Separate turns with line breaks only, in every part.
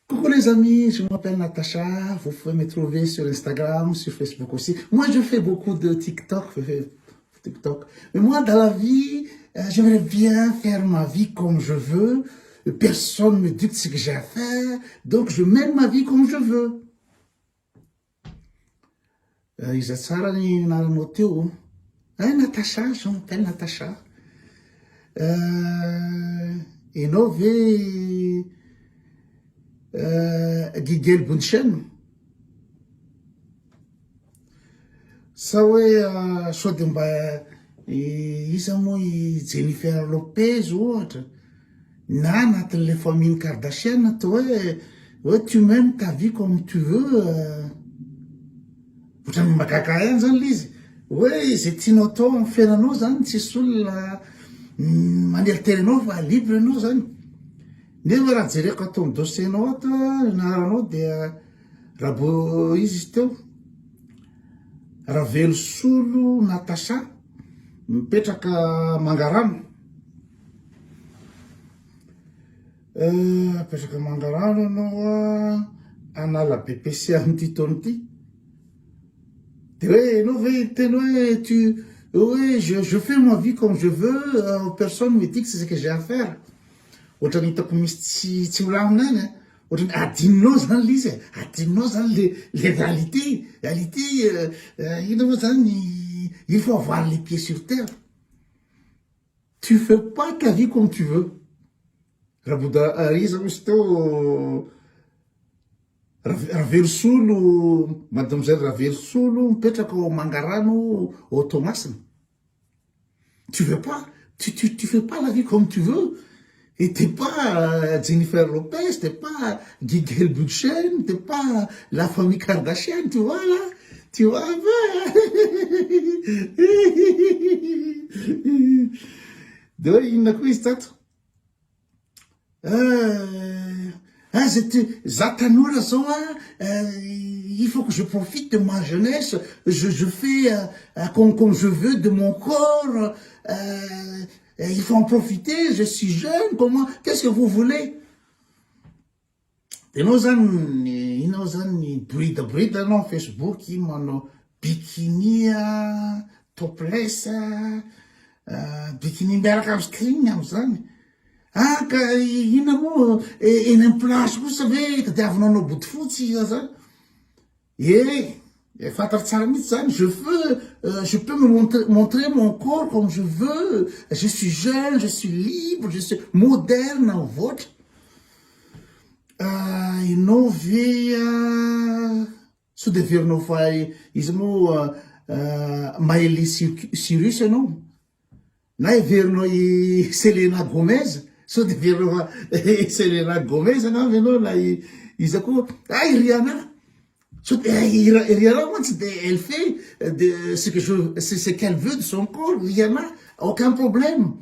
Coucou les amis, je m'appelle Natacha, vous pouvez me trouver sur Instagram, sur Facebook aussi. Moi, je fais beaucoup de TikTok, TikTok. Mais moi, dans la vie, j'aimerais bien faire ma vie comme je veux. Personne ne me dit ce que j'ai à faire, donc je mène ma vie comme je veux. Iza tsara ny naranao teo. Natacha, je m'appelle Natacha. Ianao ve Gigel Bunchen sa hoe sao de mba iza moa i Jennifer Lopez ohatra na anatin'le famille Kardashian to hoe tu mènes ta vie comme tu veux ohatrany makaka ihany zany le izy hoe zay tianao atao amin'ny fiainanao zany tsisy olona maneritera anao fa libre anao zany. Nefa raha jereko atao amin'ny dossier-nao ato naranao dia Rabo izy teo Ravelosolo Natacha mipetraka Mangarano. Mipetraka Mangarano anao anala BPC amin'ity taona ity. De hoe anao ve tena hoe oui, je fais ma vie comme je veux, personne me dit que c'est ce que j'ai à faire. Ohatrany hitako misy tsy holamina any ohatrany adininao zany le izy adininao zany le réalité ino moa zany il faut avoir les pieds sur terre. Tu fais pas ta vie comme tu veux. Iza misy teo Ravelosolo mademoiselle Ravelosolo mipetraka ao Mangarano au Tomasina. Tu veux pas, tu fais pas la vie comme tu veux. Et t'es pas Jennifer Lopez, t'es pas Gigel Bunchen, t'es pas la famille Kardashian, tu vois là. Tu vois un peu. De inona koa izy tato? Za tanora zao il faut que je profite de ma jeunesse, je fais comme je veux de mon corps, il faut en profiter, je suis jeune, comment, qu'est-ce que vous voulez? Ianao zany brida anao Facebook manao bikini topless bikini miaraka amin'ny screen am'zany. Ka ina moa eny amin'ny place kosa ve tadiavinao anao bodofotsy iza zany. Fantatra tsara mihitsy zany, je peux me montrer mon corps comme je veux, je suis jeune, je suis libre, je suis moderne en votre. Ianao ve sao de verinao fa izy moa Miley Cyrus ianao na heverinao i Selena Gomez, sao de verinao Selena Gomez ianao ianao na iza koa Rihanna. Rihanna, elle fait ce qu'elle veut de son corps. Rihanna, aucun problème.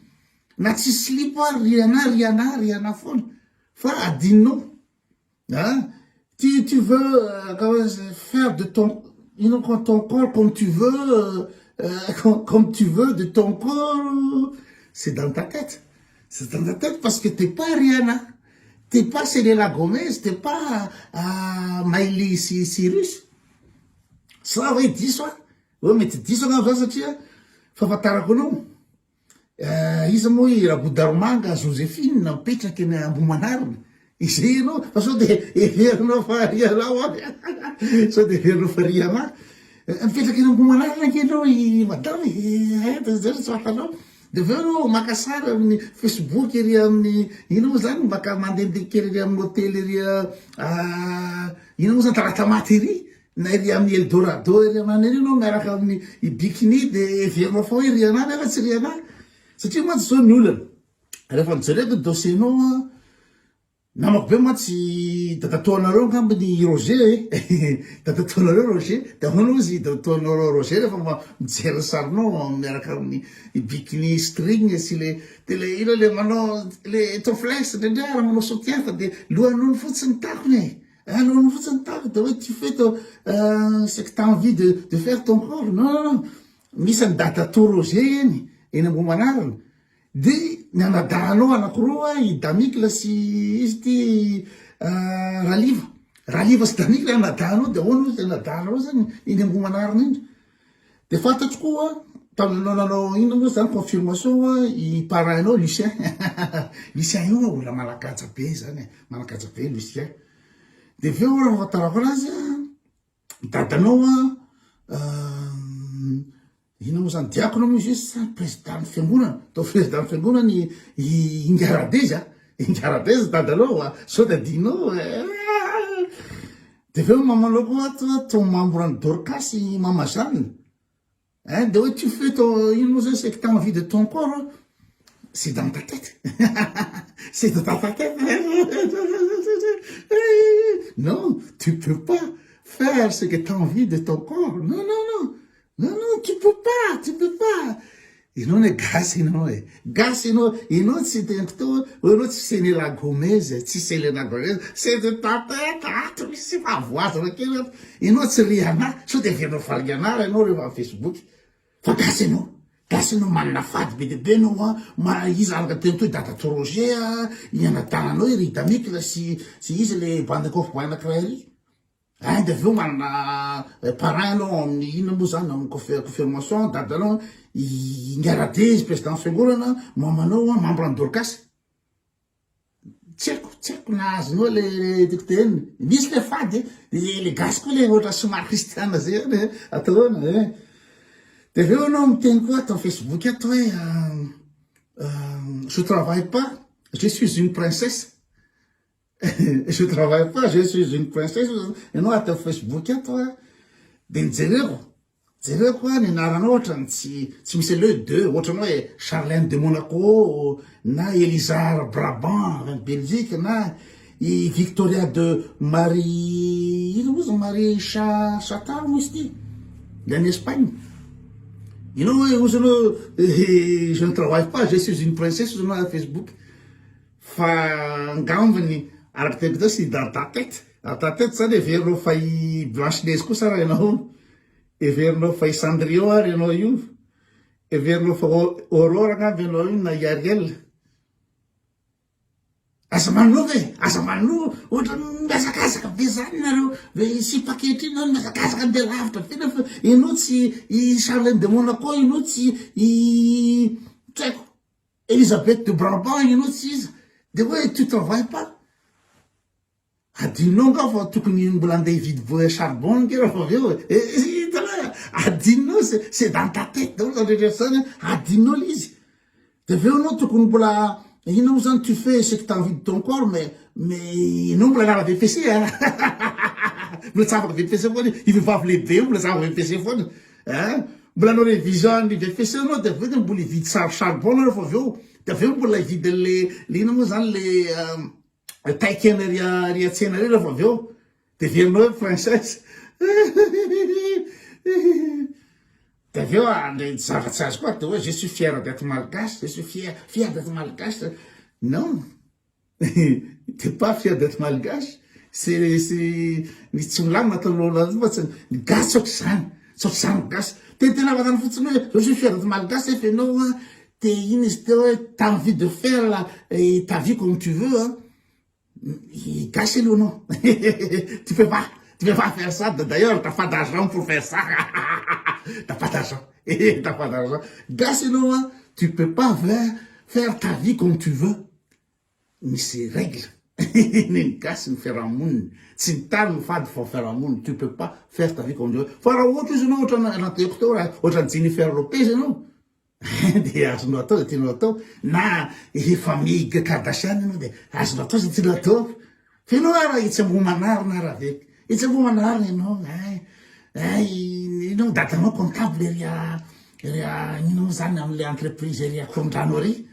Na tsy slip Rihanna fona. Fa adininao. Tu veux faire de ton corps comme tu veux, comme tu veux de ton corps. C'est dans ta tête. C'est dans ta tête parce que t'es pas Rihanna. T'es pas Selena Gomez, t'es pas Miley Cyrus. Sa hoe diso mety diso anao satria fahafantarako anao. Iza moa i Rabodaromanga Joséphine mipetraky eny Ambohimanarina. Izay anao fa sao de heverinao fa Rihanna sao de heverinao fa Rihanna. Mipetraky eny Ambohimanarina ankehitrao i madame zay tsy fantanao. De aveo anao maka sary amin'ny Facebook ery amin'ny ino moa zany maka mandehandeha kely ery amin'ny hôtely ery ino moa zany Taratamaty ery na ery amin'ny Eldorado ery aman'ery anao miaraka amin'ny bikini de heverinao fa hoe Rihanna nefa tsy Rihanna satria mantsy zao ny olana rehefa mijereko dossier-nao namako be mantsy dadatoanareo angambany Roger dadatoanareo Roger de hono izy dadatoanareo Roger rehefa mijery sarinao miaraka amin'ny bikini string sy le ino le manao le topless ndraindray manao soutien fa de lohanao fotsiny takony lohanao fotsiny takony de hoe tu fais ce que t'as envie de faire ton corps. Non, misy ny dadato Roger eny Ambohimanarina. De ny anadahanao anakiroa i Damicle sy izy ty rahaliva sy danika le anadahanao de ahoana ozy anadahanao zany iny ambomanarina iny de fantatro koa taminao nanao ino moa zany confirmation i parrainao Lucien Lucien io olona malakaja be zany malakaja be Lucien de veo raha fahatarako anazy dadanao ino moa zany diakona moa izy sa président fiangonana to président fiangonana Ingaradeza Ingaradeza dadanao sao de dinao de veo mamanao koa ton membre de Dorcas Mama Jeanne. Hein, de tu fais ton, c'est que tu as envie de ton corps, c'est dans ta tête. C'est dans ta tête. Non, tu peux pas faire ce que tu as envie de ton corps. Non, non, non. Non, non, tu peux pas, tu peux pas. E non è gasino e non si tento o non si ne la gomese ci se le na gomese c'est de ta tête tu si pas voir che e non si riana so deve non farganare non le va Facebook fa gasino manna fat be no ma izy alga tento datatologia iana tananao irita mikla si izy le bande kof bana krari de veo manna parrainao amin'ny ino moa zany amin'ny confirmation dadanao Ingaradeza président fiangonana mamanao membre de Dorcas tsy haiko na azonao le tekoteny misy le fady le gasy koa le ohatra somary kristiana zay any ataona de veo anao miteny koa atao Facebook ato hoe je travaille pas je suis une princesse je travaille pas je suis une princesse ianao atao Facebook ato de jereo koa ny anaranao ohatrany tsy misy le deux ohatranao hoe Charlène de Monaco na Elisar Brabant en Belgique na i Victoria de Marie ino moa zany Marie Chatal moa izy ty le en Espagne ianao hoe ozanao je ne travaille pas je suis une princesse ozanao à Facebook fa ngambany araky teko zao sy dans ta tête zany everinao fa i Blanche-Neige koa sara ianao everinao fa i Cendrillon ary ianao io everinao fa Aurore angamba ianao io na Ariel azamanao ohatra miazakazaka be zany nareo ve sy paketriny nao miazakazaka nde lavitra tena fa ianao tsy i Charlène de Monaco ianao tsy i tsy haiko Elisabeth de Brabant ianao tsy izy de hoe tu travailles pas adinao nga fa tokony mbola andeha hividy bois charbon ke raha fa aveo adinao c'est dans ta tête zany adinao l'izy de veo anao tokony mbola ino zany tu fais ce que tu as envie de ton corps mais ianao mbola lava VPC mbola tsapaka VPC foana i vehivavy lehibe mbola tsapaka VPC foana mbola anao révision ny VPC anao de aveo mbola hividy charbon anao rehefa aveo de aveo mbola hividy le ino moa zany le taikena riatsena re rehefa aveo de verinao hoe princesse de aveo le zavatsy azy koa de hoe je suis fier d'être malgache je suis fier d'être malgache non t'es pas fier d'être malgache c'est ny tsy milamina ataonao fa tsy gasy tsotry zany gasy tena vatany fotsiny hoe je suis fier d'être malgache efa ianao te iny izy te hoe t'as envie de faire ta vie comme tu veux gasy aloha non tu peux pas faire ça. D'ailleurs, t'as pas d'argent pour faire ça. T'as pas d'argent. T'as pas d'argent. Gassino, tu peux pas faire ta vie comme tu veux. Mais c'est règle. Gasse nous faire un monde. Si t'as une femme pour faire un monde, tu peux pas faire ta vie comme tu veux. Faire autre chose, non, autre Jennifer Lopez, non. De azonao atao de tianao atao na famille Kardashian no de azonao atao zay tianao atao fa ianao raha itsy ambomanarina raha veky itsy ambomanarina ianao ianao dadanao comptable ria ino zany am'le entreprise ria kondrano ary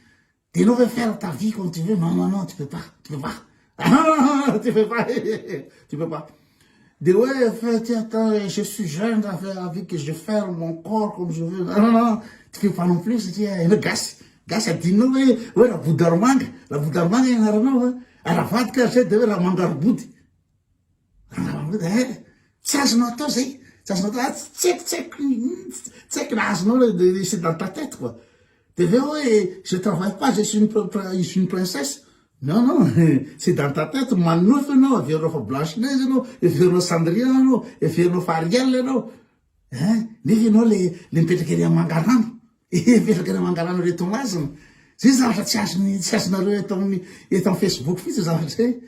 de ianao veut faire ta vie comme tu veux non tu peux pas tu peux pas de ouais je suis jeune avec que je fais mon corps comme je veux non tu peux pas non plus c'est le gasy adinao hoe la boudaromanga ianaranao aravadika zay de hoe raha mangarobody tsy azonao atao zay tsy azonao atao tsy haiko na azonao c'est dans ta tête quoi de veo hoe je travaille pas je suis une princesse Non, non, c'est dans ta tête, manofa anao, averinao fa Blanche-Neige anao, averinao Cendrillon anao, averinao fa Ariel anao. Nefa ianao le mipetraka eny Mangarano. Mipetraka eny Mangarano reto masina. Zay zavatra tsy azonareo eto amin'ny Facebook fitsy zavatra zay.